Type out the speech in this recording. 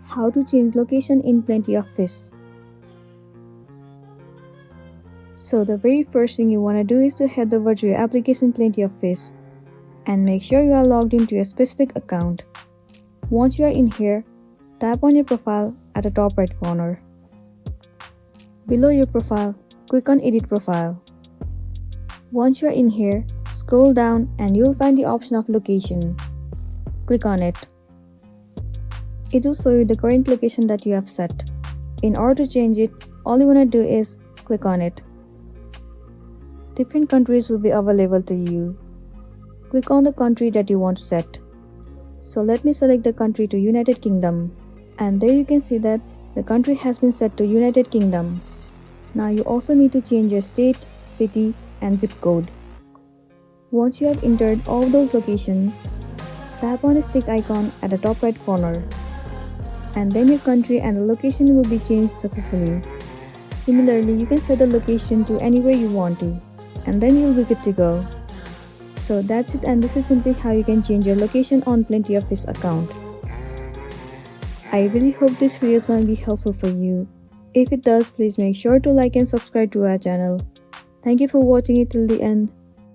How to change location in Plenty of Fish. So the very first thing you want to do is to head over to your application Plenty of Fish and make sure you are logged into a specific account. Once you are in here, tap on your profile at the top right corner. Below your profile, click on Edit Profile. Once you are in here, scroll down and you'll find the option of Location. Click on it. It will show you the current location that you have set. In order to change it, all you want to do is click on it. Different countries will be available to you. Click on the country that you want to set. So let me select the country to United Kingdom. And there you can see that the country has been set to United Kingdom. Now you also need to change your state, city, and zip code. Once you have entered all those locations, tap on the stick icon at the top right corner. And then your country and the location will be changed successfully. Similarly, you can set the location to anywhere you want to, and then you'll be good to go. So that's it, and this is simply how you can change your location on Plenty of Fish account. I really hope this video is going to be helpful for you. If it does, please make sure to like and subscribe to our channel. Thank you for watching it till the end.